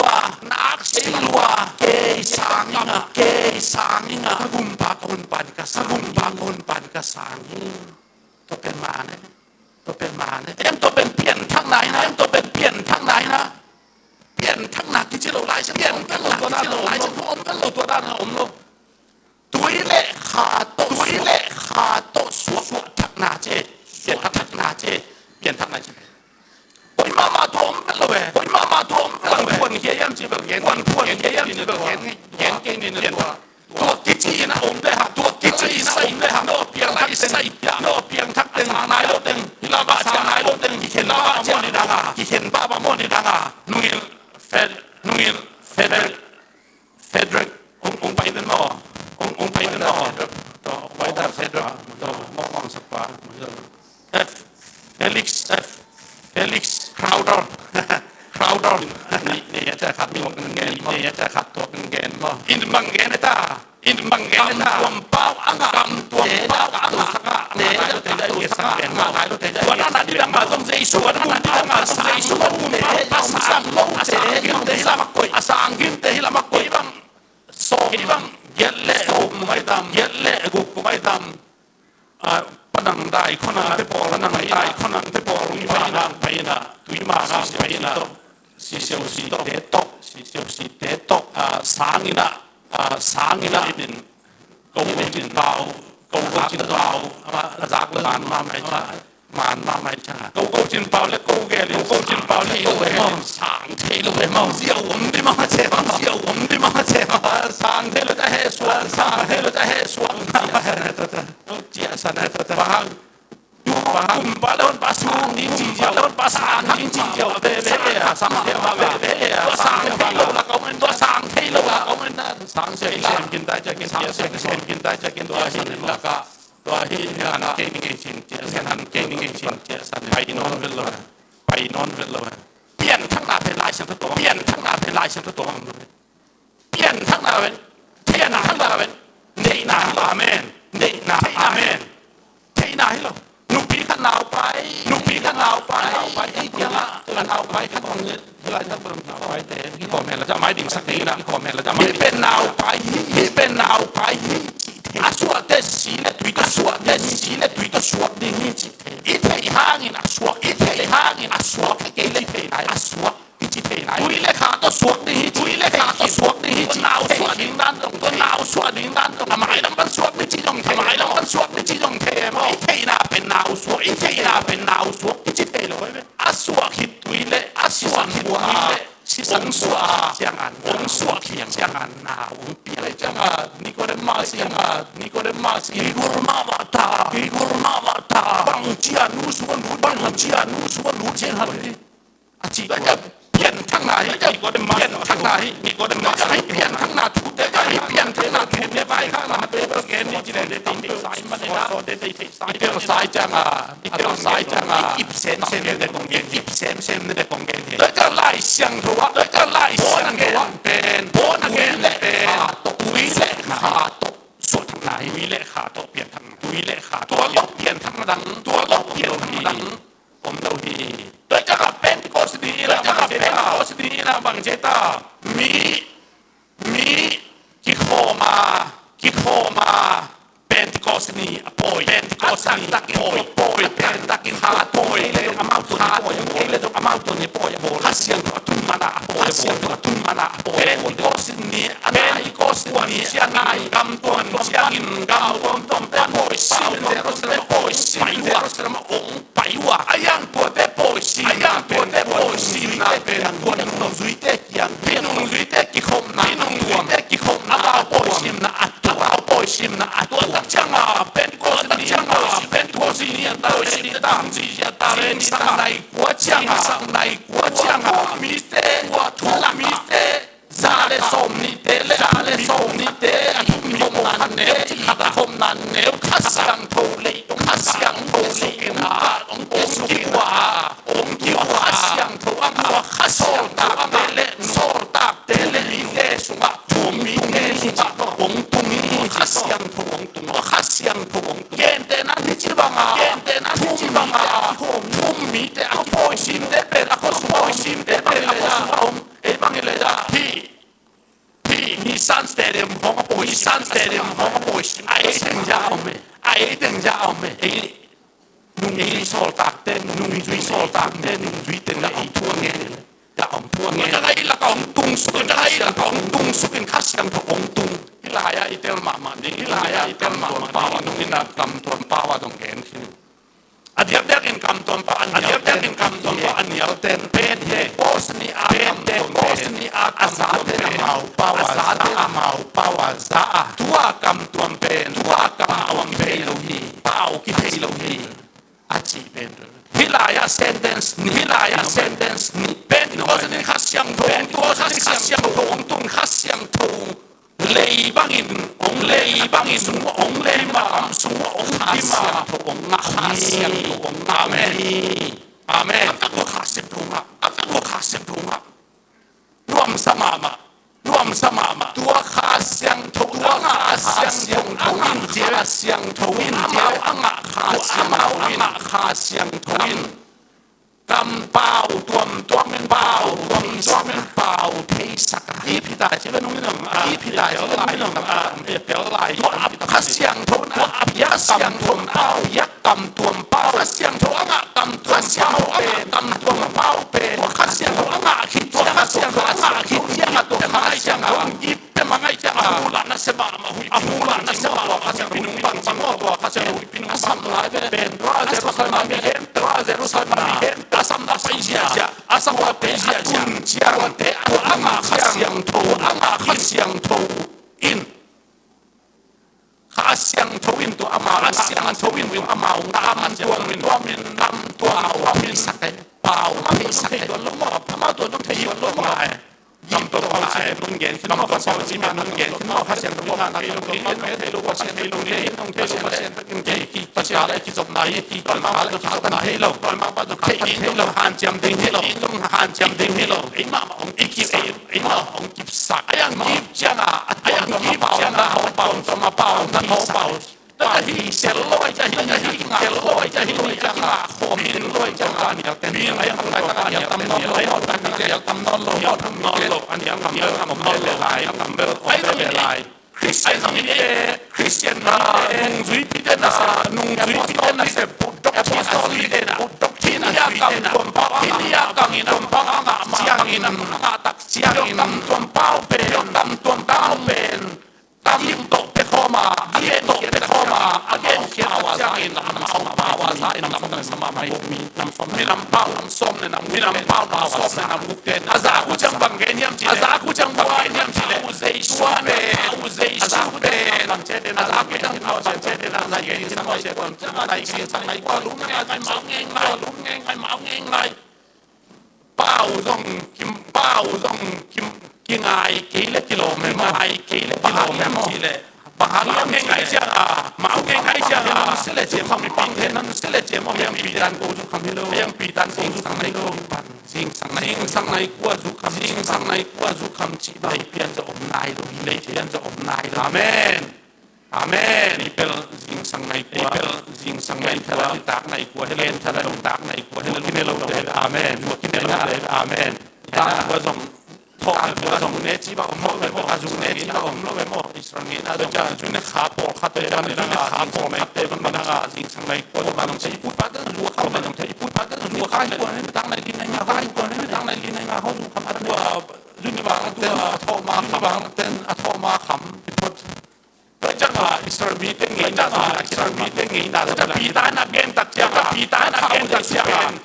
S1: วเกสังกุมปากคนปันกษังตัวเป็นมาเนี่ยเอ็มตัวเป็นเปลี่ยนทางไหนนะเปลี่ยนทางหนักที่เราไล่เปลี่ยนทางหนักที่เราไล่จะพร้อมกันเราตัวด้านเราเราตุยเละขาโตสวดทักนาเจเปลี่ยนทักนาเจเปลี่ยนทางไหนเจโอ้ยมาทวมกันเลยวันพวนเฮียมจีเบิกเห็นวันพวนเฮียมจีเบิกเห็นเก่งนี่เนี่ยตัวกิจนะอมได้หักตัวกิจนะอมได้หักโนเพียงทักเส้นโนเพียงทักเต็งนายโลเต็งฮิลาบาชานายโลเต็งกิเห็นบ้าบ้ามอนิดังอ่ะกิเห็นบ้าบ้ามอนิดังอ่ะนุ่งเฟดริกองไปนั่นหม้อองไปนั่นหม้อตัวไว้แต่เฟดริกตัวมองสักว่าเฟลิกซ์คราวดอร์นี่จะขัดตัวกันเกนนี่จะขัดตัวกันเกนมั้งอินบังเกนตาตัวเป้าอ่างตัวเป้าอ่างสักเนี่ยจะเป็นตัวสักเป็นมาหายตัวเจ้าวันนั้นที่เรามาต้องใจสวนวันนั้นที่เรามาต้องใจสวนเนี่ยสังลงเสียกินเตะละมักกุยสังกินเตะละมักกุยบังโซ่บังเย็นเละกุบไม่ดำปนังได้คนนั้นที่บอกแล้วนั่งได้คนนั้นที่บอกลงไปนะตุยมาไปนะสิเสียวเตะตกสางอินะเป็นกูจินเบามาจากเลยมาไม่ใช่กูจินเบาและกูแก่เลยกูจินเบาและกูแก่สางเทเลยมั่งเสียวผมดิมั่งเสียวสางเทเลยจะให้สวงเจียสันนะตัวบ้างกุมบาลอนภาษาดิ้งจีเจ้าเบสังเทวะเบสังเทโลละเขาเป็นตัวสังเทโลละเขาเป็นสังเทโลกินได้จะกินกินได้จะกินตัวหินละก็ตัวหินหันเก่งชินเจ้าสันไปนอนเวลาเปลี่ยนทั้งหน้าเป็นลายเส้นตัวเปลี่ยนทั้งหน้าเป็นเทนาอาเมนเทนาให้เรานุปีขันเอาไปที่เดียวขันเอาไปขันตรงนี้เราจะเบิ่งเอาไปแต่ที่พ่อแม่เราจะไม่ดิ่งสักทีนะพ่อแม่เราจะไม่เป็นเอาไปอาสวดเดสีและตุยก็สวดดิ่งนี่จิตอีเทหางินอาสวดให้เกลี่ยไหนอาสวดที่จิตไหนตุยเล็กขาตัวสวดดิ่งจิตนาวสวดดิ่งด้านตรงทำไมต้องมันสวดไม่จิตตรงเทมั้งเทน่าเป็นนาวสวดที่จิตเลยอาสวดหิดตุยเล็กอาสวดหิดตุยเล็กองสวดเพียงจังอันนาองเปียจังอันนิโคเดมาสกิกุรมามาตาบังเจียนุสวนรู้เจนฮัลโหลอาจีก็จะเปลี่ยนทั้งไหนนิโคเดมาให้เปลี่ยนทั้งหน้าทุกเดี๋ยวให้เปลี่ยนทั้งหน้าทุกเดี๋ยวไปข้างหน้าเปลี่ยนเกณฑ์นี่จีเดติงสายมันเลยนะเดติสายเดียวสายจังอิบเซนในเด็กของเกณฑ์แล้วก็ไล่เสียงทัวแล้วก็ไล่เสียงเป็นโบนังเกณฑ์ขาตกวิเละขาตกส่วนทางไหนวิเละขาตกเปลี่ยนทางวิเละขาตัวลบเปลี่ยนทางดังผมดูดีแล้วก็เป็นโคสดีนะบางเจตามีกิโคมาPentecost ni apoy takin hatoy le amauto ni poy hasian atun mana apoy Pentecost ni anai kam ton tom poy ma ong paiwa ayang po te poy na pen no zuite yang penung zuite ki khom na poy na atu Changa Pentecost ni antao ni tang ji ya ta le ni sang nai kwa changa miste wa thu la miste za le so
S2: som ni te le ale som ni te akum hom nan ne khata hom nan ne khasiang tho le khasiang tho le na ong ki wa khasiang tho anga khasiang ta le so ta te le ni te sunga thum mi te sunga ong tung ni khasiang tho ong tung khasiang tho ong yen te na ni chi banga yen te na ni chi banga thum mi te a poi sim te pe a ko poi sim te pe a ko e bangile da He Sun Stadium Hong Kong He Sun Stadium Hong Kong ai từng giao me nung ei sol tak ten nung duy sol tak ten nung duy ten la ei thua nghe la ông thua nghe cái này là ông tung su cái này là ông tung su cái khác sang thọ ông tung cái là ai itel mà đi cái là ai itel mà bao nung ina cầm tuan bao dong ken Adiap in kam tuan pa an yal ten pen he Bosni a asate na mau pawa za tua kam tuan pen tua kam awam pelo hi pau ki pelo hi achi pen hilaya sentence ni pen ko ni khasyang tho ong tun khasyang tho lei bangin ong lei ma am sung ong hima ong khasyang tho ong amen ako khasyang tho ma nuam samama tua khasyang tho in mau anga khasyang tho in kam pau tuam men pau thei sak hi pita che ben nung hi pita pel lai khasyang tho na ya syang tho pau ya kam tuam pau khasyang tho anga kam tuam pau pe khasyang tho anga khi khasyang tho anga khi ya to khasyang tho pe mangai cha amula na se ma khasyang pinung bang to khasyang pinung asam lai ben Jerusalem asam na Asia chiang te anga khasyang tho in khasyang tho in to ama khasyang tho in ama aman tuan sakai pau sakai lo mo ama to no thei lo mo yam to pau se nun gen no ma pau si ma nun gen no khasyang tho na na thei lo khasyang thei lo ne nong thei lo khasyang ki pa cha lai ki zop nai ki pa ma lo ki ta thei lo pa ma pa do thei lo han cham ding thei lo ai ma ong ki ai ma ong ki sa ayang ki chana pau ma pau na no pau ta hi se loi cha hi nga khom hin loi cha nga ni ten ni ai ang ta ka ya tam no lo an yang kam le lai kam le lai Christian nung zui piten na se Apostolic na doctrina ya kam siang in tuam pau pen Tam to pe khoma again kiawa sa in pawa sa in sama mai mi nam som mi nam pau nam som ne nam mi nam pau nam som ne nam bukten aza ku chang bang gen yam chile uzei Suan nam chete na aza ku chang pau chete na na gen sa mai se kon nai ki sang nai kwa lung ngai mau ngeng ngai pau dong kim kingai kile kilo me mai kile kilo me chile bahang ngai sia sele che kham pang the nan sele che mo yang pidan ko ju kham helo yang pidan ko ju sang nai ko sing sang nai ko ju kham chi dai pian zo om nai lo le pian zo om nai amen ipel sing sang nai thala tak nai ko helen thala tak nai ko helen kinelo amen mo kinelo amen ta ko zong Trong ne chi ba mo be mo azu ne chi ba mo be mo Israel na ja ju ne kha po kha te na kha po me te ban na ga sing sang nai ko ba nong chi pu pa da ju kha ba nong te pu pa da ju kha ko ne tang nai lin na ga ko ne tang nai lin na ho ju kha ma wa ju ne ba te tho ma tho ma kham put ba ja ga Israel meeting ngi na da pi ta na gen tak ja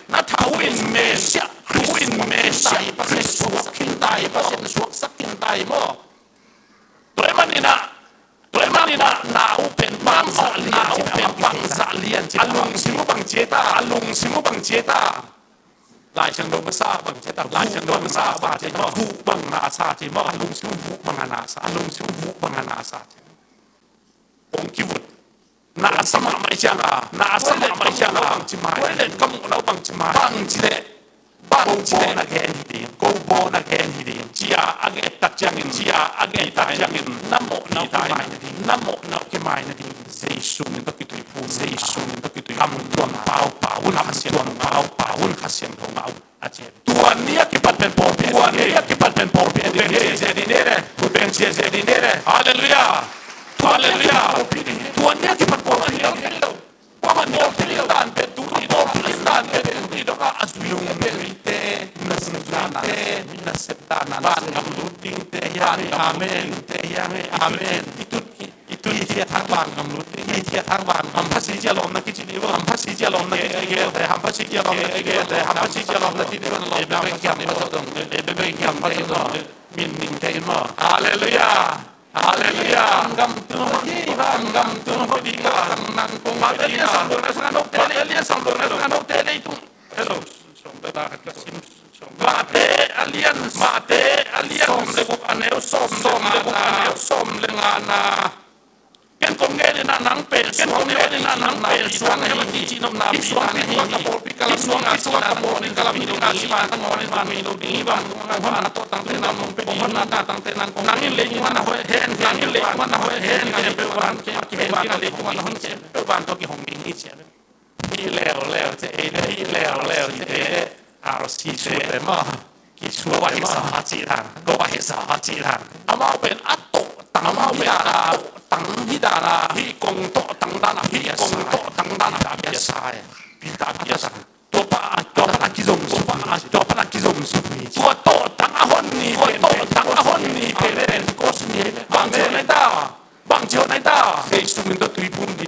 S2: na thau in me sia Win me sai pa se suak kin dai pa sen suak sak kin dai mo Tuemanina na open bang sa lian alung simu bang jeta lại chẳng đâu mà xa bằng chế tạo lại chẳng đâu mà xa và chế tạo vụ bằng nà xa chế mà lung xuống vụ bằng nà xa lung xuống vụ bằng nà xa ông kêu nà xa mà mày chẳng à nà xa mà mày chẳng à bằng chế mai quên lên công nó bằng chế mai bằng chế lệ bằng chế lệ là ghen hi đi câu bò là ghen hi đi chia age tắc chẳng in chia age tắc chẳng in nam mộ nào cái mai này nam mộ nào cái mai này dây sung những cái tuổi phụ dây sung những cái tuổi cầm tuần bao bảo nằm tuần bao bảo khát xiềng thổ ngạoอาเจตัวนี้ที่ปัดเป็นโปรเปียตัวนี้ที่ปัดเป็นโปรเปียเป็นเจดีเนเร่เป็นเจดีเนเร่ฮาเลลูยาฮาเลลูยาตัวนี้ที่ปัดโปรเปียว่ามันโปรเปียด้านเป็นตัวนี้โปรเปียด้านเป็นตัวนี้แล้วก็อาศัยอยู่ในเตนัสตานานัสตานาบ้านกำลุดิงเตยังอาเมนเตยังอาเมนitu dia thang bang amlut ini dia thang bang hampa si jalom na kichi diwa hampa si jalom na kichi diwa hampa si jalom na kichi diwa hampa si jalom na kichi diwa ebe kiam ma dong ebe kiam ma dong min ning te ma haleluya haleluya ngam tu di ga nang ko ma di ga sambung na itu hello sombra kasim mate alliance le bu aneo som le ngana ken kong ngene na nang pe suang ngene na nang pe suang ngene ti chinom na pi suang ni ka por pi kala suang na mo ni kala mi ni ka si ma ta mo ni ma mi lo di ba ma na to tang te na mo pe di na ta tang te na kong nang le ni ma na ho hen nang le ma na ho hen ke pe ban ke pe ban le ko na hon che pe ban to ki hong ni che ni leo te e leo te RC ช่วยมาคิดช่วยว่าสาจีทางก็ว่าสาจีทางอามาเป็นอัตโตตังมาเป็นตังฮิดานาฮิกงโตตังดานาฮิกงโตตังดานาดาบิสายบิดาบิสายตัวปะกิซมสุตัวปะกิซมสุตัวโตตังอหอนนี่เป็นโคสนี่บางเจ้าในตาเฮสุมินโตทริปุนดิ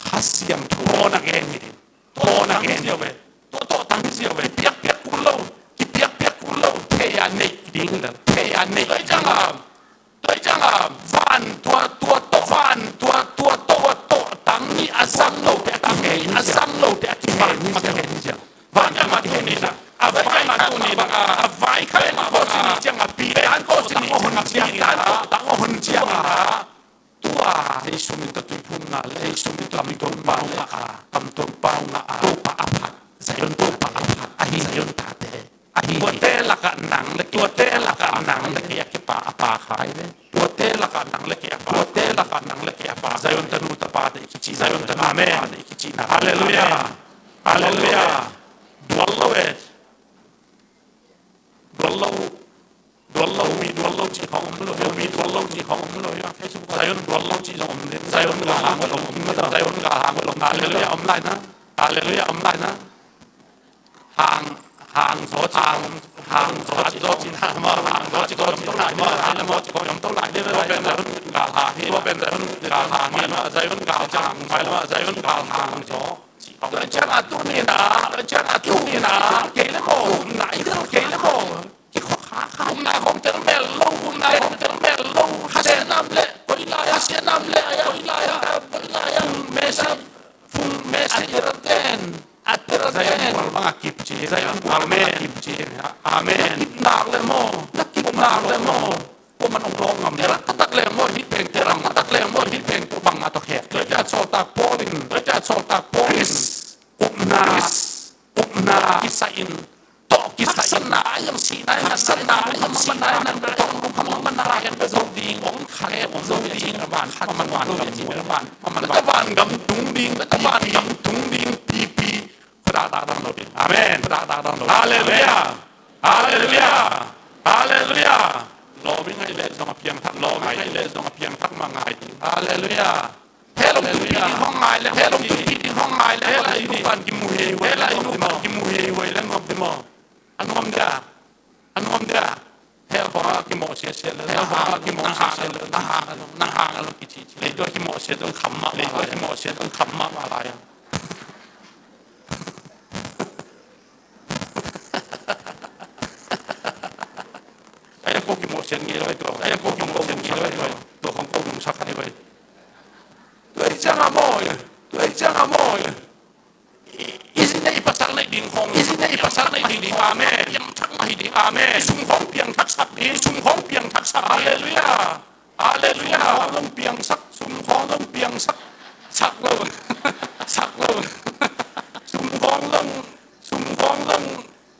S2: ฮัสยังโทนักเองเดียวเว้ตัวตั้งเสียเว้ยเปียกกุโลเทียนนี่ดิ้งเลยตัวจังฟันตัวตั้งนี่อาซังโลเดียที่ฟันมาเห็นนี่จังฟันมาเห็นนี่นะอาไว้มาตัวนี้บ้างอาไว้ใครมาบอกสิจังปีอันก็สิตั้งหุ่นเจียงตัวเฮสุมิตตุพุนนาเฮสุมิตตุมิตตุเบาละคำตัวเบาละตัวปะอภัดสายนตัวปะอภัดอันนี้สายนตาเตอันนี้ตัวเตละกันหนังเล็กตัวเตละกันหนังเล็กอยากปะปาขายเลยตัวเตละกันหนังเล็กอยากปะสายนตนุตปาเตกิจิสายนตนาเมเตกิจินะฮาเลลูยาดวลโลเวดวลโลมีดวลโลจีของมันเลยมีดวลโลจีของมันเลยเฟซบุ๊กสายนดวลโลจีของมันเลยสายนกาหางมันลงสายนกาหางมันลงฮาเลลูยาอำไลน์นะห่างโซจิโตจินามาห่างโซจิโตจิต้องไหนมาห่างโซจิโตต้องไหนได้ไหมเป็นสายนกาหางที่ว่าเป็นสายนกาหางนี่มาสายนกาจางไปแล้วสายนกาหางโซแล้วจะมาตัวนี้นะเกลโมไหนเกลโมนาของเจริญเมลงฮัสเซนัมเล่กุยลายเมสเจรเตนใจมันวางกิบจีใจมันวางเมกิบจีอาเมนนักเลโมพวกมันองค์งามเนี่ยตักเลโมที่เป็นเจรังตักเลโมที่เป็นตัวบังอาตัวแขกเลยจะโซตาโพลินอุปนากิสัยนกิสนายังสีนายสนายังสีนายนั่นเป็นของคำมันอะไรกันเป็นโซดีของใครของโซดีนะบ้านข้ามันหวานอย่างนี้นะบ้านมันตะวันกำตุงดิงปีพระดาดังเราดิอาเมนฮาเลลูยารอไม่ให้เลสองเพียงทักมาไงฮาเลลูยาเฮลงที่ห้องไงแล้วเฮลงที่ห้องไงแล้วอะไรที่บ้านกิมูเฮไว้แล้วกิมูเฮไว้แล้วงบดิมอันนอมเดาเฮลพอกิโมเสียเลยนาหางอะไรกิจิเลยด้วยกิโมเสียต้องขำมาอะไรไอ้พวกกิโมเสียงี้เลยตัวของพวกมึงสักให้ไว้对这样啊，莫，伊是那一把上来顶 Yay pasal na hindi amen. Yang tak na hindi amen. Sung hong piang taksak ni, sung hong piang taksak. Hallelujah. Hallelujah. Long piang sak, sung hong long piang sak. Sak lo. Sak lo. Sung hong long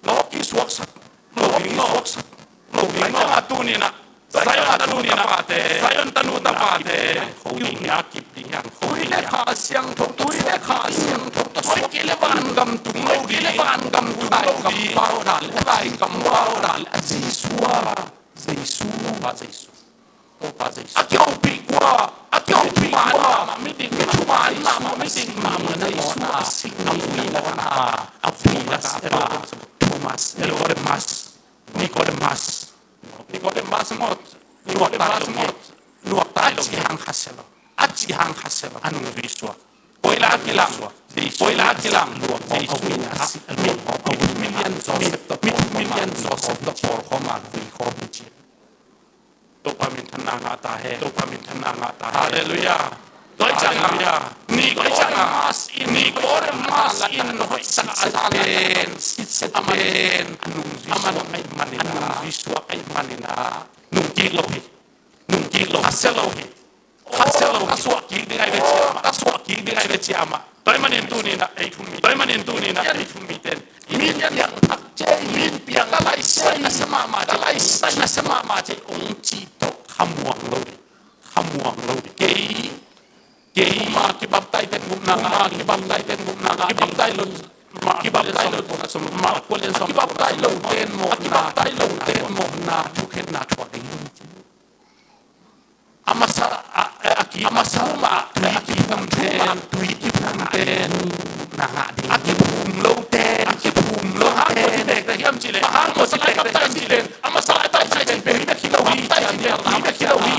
S2: loki suak sak. Loki suak sak. Loki na atunin na. Sayon tanu tapate. Yung yakip yang. Tuile kasyang to. Tuile kasyang to. Toy kileban gam tunglo. Kileban gam tulay gam paural. Tulay gam paural. Azisua. Zisua. Topa Zesu. Akyaw pikwa. Akyaw pikwa. Mamiting mituman. Mamiting mamana. Zisua. Amuina na. Afinas. Thomas. Nicodemus mot. Luak tayo. Aji hang haselo. Anong Zisua. Poila kilang. Luak million Joseph the Paul Homan. Dopamin tanang atahe. Hallelujah. Doichanga. Nicodemus in hoisaalen. Amen. Aman ay manina. Nung kilo. Haselohi. Kaswak kidi ay vetiama. Doimanin tunina ay tumiten. Min yang takjay. Min piang lalaisay na semama jay ong chito hamuang lodi. Kay makibabtay ten gumnanga. Kibabtay lod. Kibabtay lod ten mo na tuken na tuwagin. Amasuma akipumten akipumloten dekreham chile masalay kaptan chile amasalay tay chile kilawi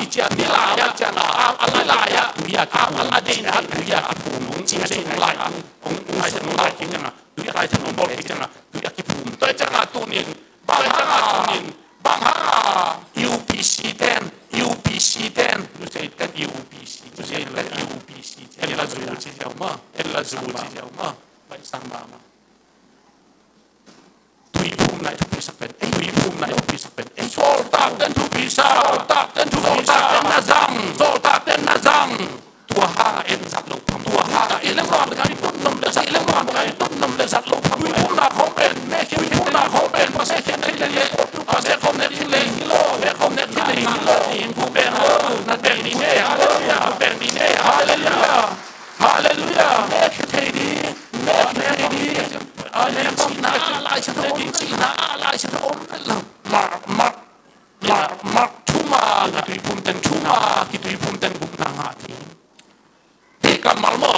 S2: chan nilaya chan alalaya aladina tuya apumung chile lay ong ay chan lay kinga tuya ay chan bol kinga tuya kipum toy chan atunin bang UPC 10 you say that UPC ella zubuti jauma bai sama ma tui pum nai tu pisapen solta dan tu bisa solta dan nazang tua ha en zat lo pam tua ha ilem ron kai pun nom le zat lo pam tui pum na kompen me ke pum na kompen pas ke ne le lo me kom ne le lo in pum ben na ben ni ne hallelujah me ke di ale china la china om ma tuma ki pum ten bum na hati Tika malmo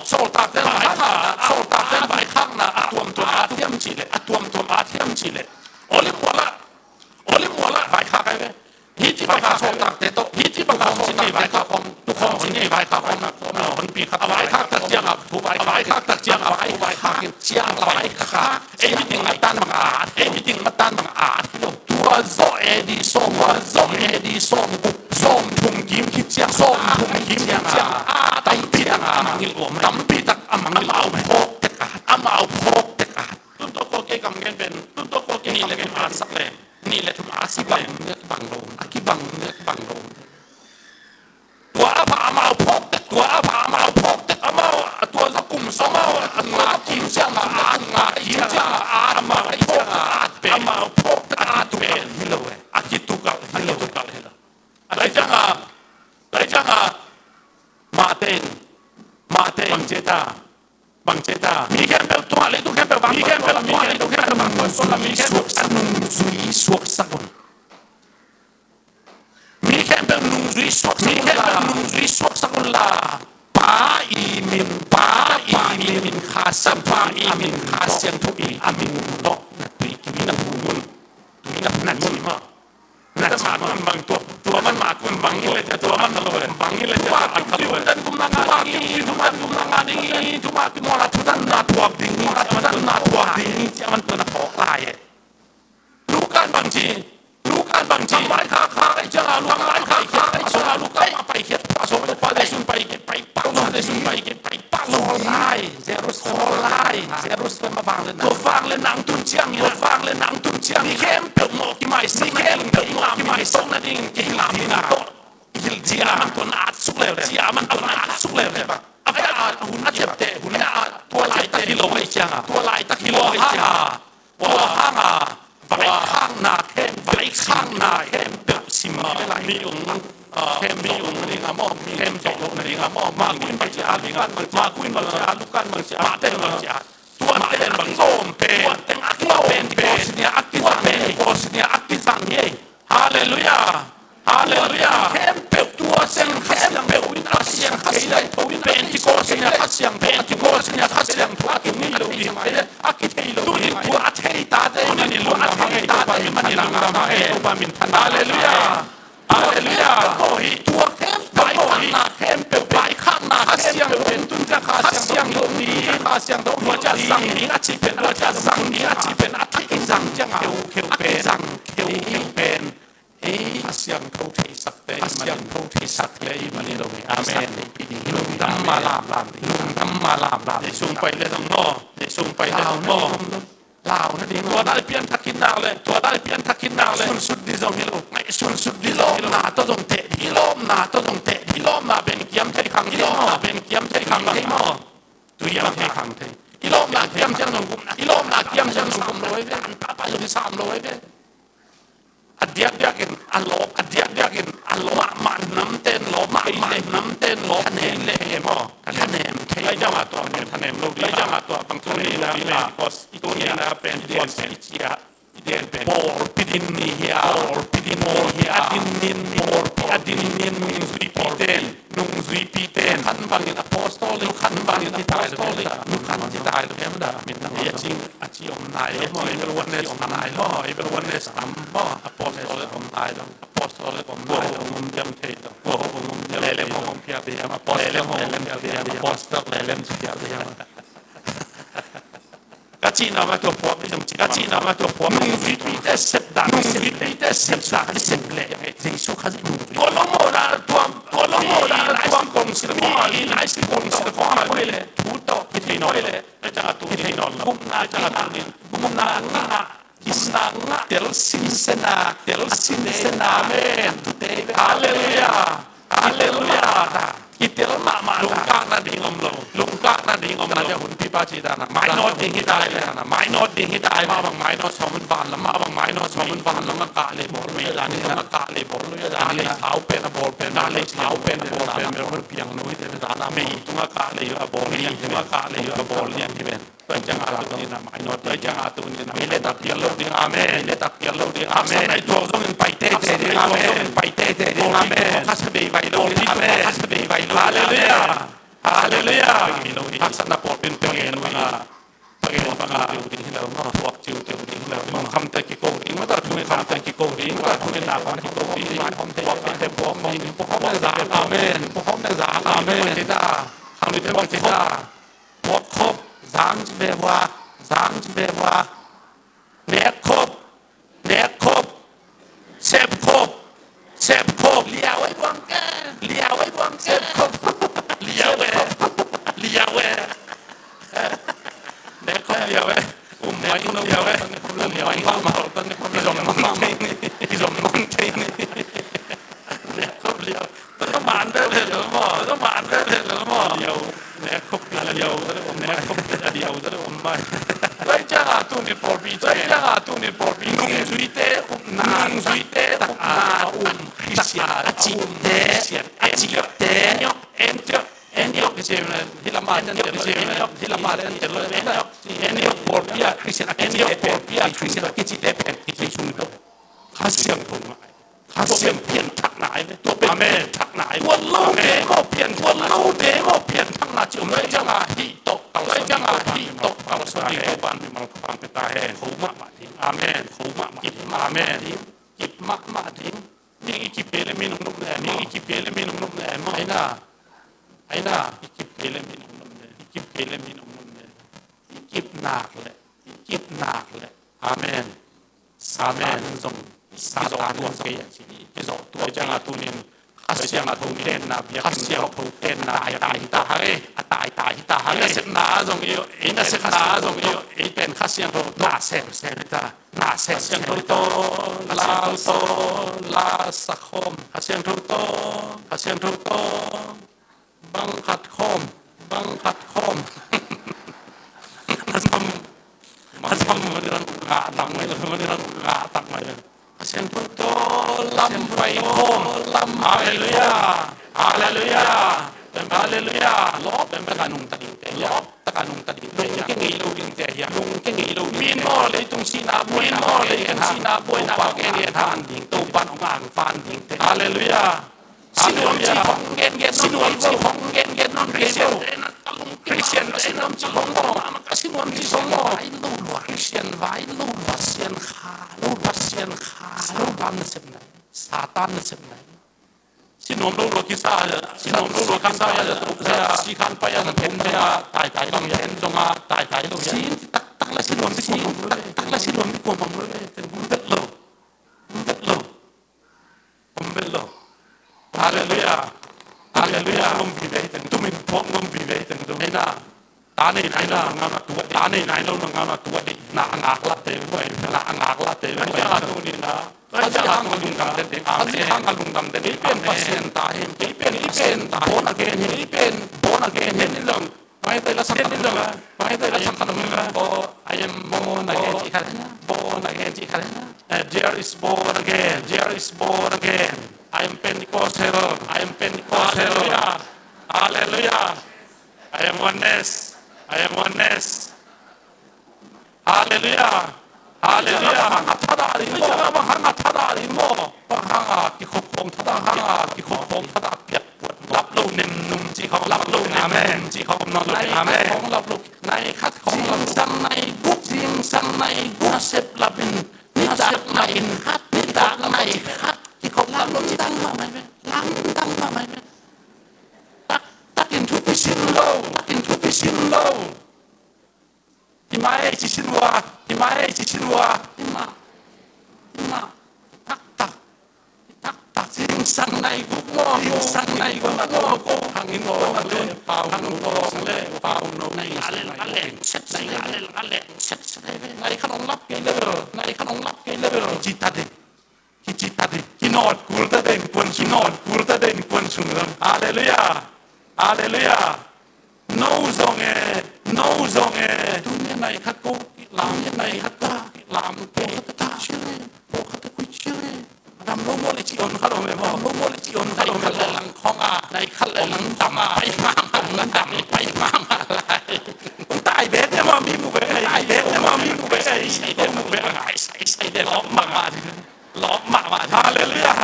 S2: solta ten bai khang na atuam chile oli mola bai kha kai hiti bai kha solta te to hiti bai kha solta bai kha kom tu kom chini bai kha kom na hon pi kha bai kha tak chiang a pu bai kha tak chiang a bai kha chiang bai kha everything matan mang a tua zo edi som thum kim ki chiang a tai piang amangil om tam pi tak amangil au phok te ka tu to ko ke kam gen ben tu to ko ke ni le gen a sak le ni le thum a sak le bang lo tua apa amau phok te amau tua za kum so mau nga kim chiang a amau phok a tu ben hilo a ki tu ka hilo lai changa maten bang ceta mi kan pel tua le tu kan pel bang sola mi kan anung zui suak sakon mi kan pel nung zui suak sakon la pa imin khasam pa imin khasiang tu i amin do na tu ki na bumun tu na ma bang tua man ma kun bang ile tua man lo bang ile al khalu dan kum na ngani tu ma ki mola tu dan na tua ding jaman tu na pok lai lukan bangji bai kha ai janga lu bai kha ai janga lu kai pai khiat pa so pa le sun pai ke pai pa so le sun pai ke pai pa เจรูซาเล็มมาฟังเลยตัวฟังเลยนางตุนเจียงตัวฟังเลยนางตุนเจียงนี่เข้มเปิดหมอกที่ไม่สิเข้มเปิดหมอกที่ไม่ส่งนั่นเองที่ลามินาโตที่อามันตัวนาสุกเลยที่อามันตัวนาสุกเลยป่ะอะไรหุ่นอาเจ็บเตะหุ่นอาตัวลายตะกิโลไอ้เจียงตัวลายตะกิโลไอ้เจียงตัวห้างไฟข้างหน้าเข้มไฟข้างหน้าเข้มเปิดซิมามีองค์เข้มมีองค์นี่งามอมีเข้มตกลงนี่งามอมาคุยมาจากลิกันมาคุยมาจากลูกกันมาจากมาเต้นมาจากตัวเต้นบังโซมเป็นเต้นอักเราเป็นโพสเนียอักกิซังเย่โพสเนียอักกิซังเย่ฮาเลลูยาฮาเลลูยาเข้มเปิดตัวเสียงเข้มเปิดวิญญาณเสียงขัดเสียงเป็นที่โคสเนียขัดเสียงเป็นที่โคสเนียขัดเสียงตัวกินนี่ลูกดีไหมอักกิเทโลตัวนี้ตัวอัตเทตาเดนี่ลูกอัตเทตาเดมันนี่ลูกมาเอตัวบามินทันฮาเลลูยาฮาเลลูยาโอ้ยตัวเข้มไปข้างหน้าเข้มเปิดไปข้างหน้าขัดเสียงเป็นตุนจะขัดเสียงตรงนี้ขัดเสียงตรงนี้จะสั่งนี้อาชีพเป็นจะสั่งนี้อาชีพเป็นอัตติสั่งจังเขียวเป็นสั่งเขียวเป็นเสียงเขาที่สักเลยเสียงเขาที่สักเลยมันนี่เราอาเมนลุงทำมาลาบเดี๋ยวส่งไปเลยตรงนอเดี๋ยวส่งไปเลยตรงนอลาวนั่นเองตัวได้เปลี่ยนทักกินดาวเลยตัวได้เปลี่ยนทักกินดาวเลยสุดดิโซมิโลไม่สุดดิโลนาตัวตรงเตะดิโลนาตัวตรงเตะดิโลมาเป็นเกียมเทขังดิโลมาเป็นเกียมเทขังเทมอตัวยังเทขังเทดิโลมาเกียมเชียงหนุ่มกุมดิโลมาเกียมเชียงหนุ่มกุมเลยเนี่ยอันตาไปอยู่ที่300เนี่ยอดีตกินอัลโลอดีตกินอัลโลมันน้ำเต้นโลมันน้ำเต้นโลคะแนนเลยมอคะแนนไอ้เจ้ามาตัวเนี่ยคะแนนโลดีไอ้เจ้ามาตัวบางตัวนี่นะคอสตัวนี้นะเป็นคอสอิจิอาเดียนเป็นโมร์ปิดินนี่เฮียโมร์ปิดินโมร์เฮียอดินนินโมร์อดินนินนุ่งซุยปีเตนขันบังอิน Apostolic ขันบังอิน Apostolic นุ่งขันจิตายเลยมันด่ามินนะเยจิงอาชีพนายเมื่อเป็นวันเนสนายพ่อเป็นวันเนสอัมพ่อ Apostolic ผมนายต้อง Apostolic ผมนายต้องมุมเดียมเทตโอ้ผมมุมเดียมเล่มผมเพียบเดียม Apostolic เล่มเดียม Apostolic เล่มเพียบเดียมกจีน่ามาตัวพวกกจีน่ามาตัวพวกนุ่งวิธีเสพดานุ่งวิธีเสพดาเสพเลยเจสุขัดตัวลงโมดาตัวลงโมดาไอ้กงสิลฟ้าลีไอ้กงสิลฟ้าเลยทุกตัวพิธีน้อยเลยไอ้จังตัวพิธีน้อยกุมนาจังตัวนี้กุมนากิสนาเดลซินเซนาเมนฮาเลลูยากิเตลมาลุงกากนั่นดิ่งอมเราจะหุ่นพิพาจิตานะไม้นอดดิ่งที่ตายเลยนะไม้นอดดิ่งที่ตายมาบางไม้นอดสองมันบานละมาบางไม้นอดสองมันบานละมากะเลยบอลไม่ได้นี่มากะเลยบอลเลยดาเลยเท้าเป็นบอลเป็นดาเลยเท้าเป็นบอลเป็นเราเพียงนู้นที่เป็นดานะไม่ตัวกะเลยบอลเนี่ยตัวกะเลยบอลเนี่ยที่เป็นตัวจังอาตุนี่นะไม้นอดตัวจังอาตุนี่นะไม่เล่นตักเกียร์โลดีอาเมนเล่นตักเกียร์โลดีอาเมนในตัวต้องไปเตะอาเมนไปเตะอาเมนฮัสเบย์ไปโลดีอาเมนฮัสเบย์ไปโลฮาเลลูยาฮาเลลูยาทักษะปอดเป็นตัวเองว่าจิวดิ้งที่เราพวกจิวดิ้งที่เราคำเตกิโกดิ้งว่าต้องคำเตกิโกดิ้งว่าต้องเป็นนาคำที่โกดิ้งพวกเป็นพวกมีพวกเขาในสารอาเมนพวกเขาในสารอาเมนจิตาคำนี้เป็นว่าจิตาพวกครบสามจิเบว่าเนครบเซฟครบเลี้ยวไว้บวงแก่เซฟครบเลี้ยวไว้เด็กคนเดียวเว้ยเด็กคนเดียวเว้ยเลี้ยวไอ้ข้าวมาตอนนี้ผมไม่ส่งมันเองเด็กคนเดียวต้องบานได้เลยเหรอหมอเดียวเด็กคนเดียวจะได้ผมไม่ได้จ้าตุนิปอบีนุ่งสุยเตะคริสเตียนอาจิเตเอ็นเดียวที่เราที่ละมาเล่นจะเลยเอ็นเดียวปอบีคริสเตียนกิจิเตเป็นที่ชุนโตข้าเสียงผมข้าเสียงเปลี่ยนทักไหนตัวเป็นทักไหนวันเล่าเดโมเปลี่ยนทักไหนจุ่มเลยจังอาฮิโตเอาสติโกบันมีมังฟังเป็นตาแห่หูมะมาทิ้งอาเมนหูมะกิบอาเมนกิบมะทิ้งนี่กิบเปลมีนุ่มแน่ไอ้น่ากิบเปลมีนุ่มแน่กิบหนักเลยอาเมนส่งซาตานตัวเสียที่ส่งตัวจังอาตุนินฮั ฮัสเซียงทูเต้นนะฮัสเซียงทูเต้นนะตายตายตายตายอินเสนาจงอยู่อินเสนาจงอยู่อิเป็นฮัสเซียงทูน่าเซมเซมตาน่าเซมเซียงทูโตลาโตลาสักคมฮัสเซียงทูโตฮัสเซียงทูโตบังคัดคมบังคัดคมมันทำมันกะตังไม่เลยมันกะตังไม่เลยเสียงพุทโธลำไฟโคมลำฮาเลลูยาฮาเลลูยาฮาเลลูยาลบเป็นประการนุ่งตัดเตยลบประการนุ่งตัดเตยลุงแค่งี้ลุงเตยลุงแค่งี้ลุงมีนอเลยตรงซีนาบุยนอเลยกันซีนาบุยนาแกเนียทานทิ้งตัวปันของอ่างฟันทิ้งเตยฮาเลลูยาสินวมจีของเงี้ยสินวมจีของเงี้ยนอนเรียนคริสเตียนสินวมจีของโมมันก็สินวมจีของโมไอ้ลูกคริสเตียนไว้ลูกวัดเซียนขาลูกวัดเซียนขาลูกบ้านเสพไหนซาตานเสพไหนสินวมลูกโลกิซาสินวมลูกโลกิซาจะถูกจะสีขันไปยังเห็นจะตายต้องเห็นจงมาตายต้องเห็นตักละสินวมที่กูผมเลยตักละสินวมที่กูผมเลยเป็นผมเป็นโลผมเป็นโลฮาเลลูยาฮาเลลูยาลมพิเวตันตุมินพงลมพิเวตันตุมินะตาในไหนนะงานตัวตาในไหนเรางานตัวดินางากละเตยไว้นางากละเตยไว้จะหาตัวนี้นะจะหาตัวนี้นะเด็กอาเซียนหาลุงดำเด็กเป็นปัสเซียนตายเป็นตายโบนักเกนเป็นโบนักเกนนี่เรื่องไม่ได้ละสักนี่เรื่องไม่ได้ละสักนี่เรื่องโบไอเอ็มโบนักเกนจีกันนะโบนักเกนจีกันนะ there is born again there is born again I am Pentecostal I am Pentecostal Hallelujah I am oneness I am oneness Hallelujah Hallelujah 타다 리모 방항아 타다 리모 방항아 기코콩 타다 항아 기코콩 타다 벽รับลูกเน้นนุ่มจีเขารับลูกอาเมนจีเขานอนลูกอาเมนของรับลูกในคัดของลำสังในกุกจิงสังในกุเสพลับินนิจักในฮัดนิจักในฮัดที่เขารับลูกตั้งมาไหมล้างตั้งมาไหมตักอินทุพิชินโลอินทุพิชินโลที่มาจิชินวาที่มาจิชินวาที่มาตักจิงสังในกุกโม่จิงสังในกุกโม่กุทางอินโม่เลยเป่าทางโม่เลยเป่าโน่ในอะไรอะไรเช็ดในอะไรเช็ดในขนมรับเกลือในขนมรับเกลือจิตตาดิกินอดกูตาเด่นกวนชินอดกูตาเด่นกวนชุนเลยฮาเลลูยาฮาเลลูยาโน้ซองทุนยังไงขัดกูลามยังไงขัดตาลามโปขัดตาเชื่อโปขัดกุยเชื่อดำโลโมเลจิออนขัดโอเมโมโลโมเลจิออนขัดโอเมโมหลังของในขัดหลังดำไปมามไปมามอะไรตายเบ็ดเนี่ยมันมีมุกเบ็ดตายเบ็ดเนี่ยมันมีมุกเบ็ดใส่เด็ดมุกเบ็ดใส่เด็ดล้อมมาฮาเลลูยา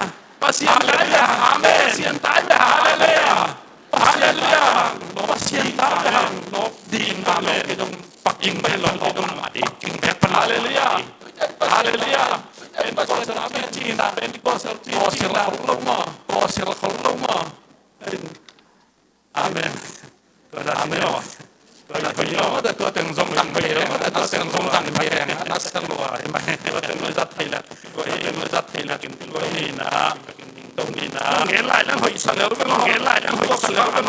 S2: พระเสียงตายไปอาเมนเสียงตายไปฮาเลลูยาฮาเลลูยาพระเสียงตายไปลบดีนอาเมนไม่ต้องปักยิงไม่ลงไม่ต้องมาดีจึงแค่ฮาเลลูยาฮาเลลูยาเป็นตัวสนามเป็นจีนเป็นตัวสนามตัวเสียงลงมาอาเมนอาเมนตัวตัวตึงทรงตั้งไปเลยตัวตึงทรงตั้งไปเลยนักสังวายไม่ตัวตึงเลยจัดไทยละตัวตึงเลยจัดไทยละกินตัวนี้นะตรงนี้นะเงี้ยไรแล้วหอยสังแล้วก็เงี้ยไรแล้วหอยสังแล้วก็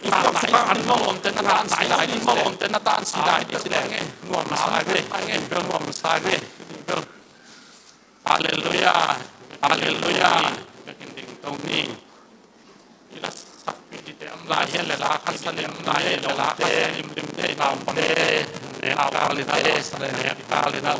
S2: อีกตัวสุขอันโน้มเต้นตานสีได้ที่โน้มเต้นตานสีได้ที่แสดงไงงวมสายเลยไงเรื่องงวมสายเลยฮาเลลูยาฮาเลลูยากินตรงนี้ลายเห็นเลยลาคัสเลมลายเลยลาคัสเลมริมเดนาวเดเนาวกาลินาเดสเลเนกาลินา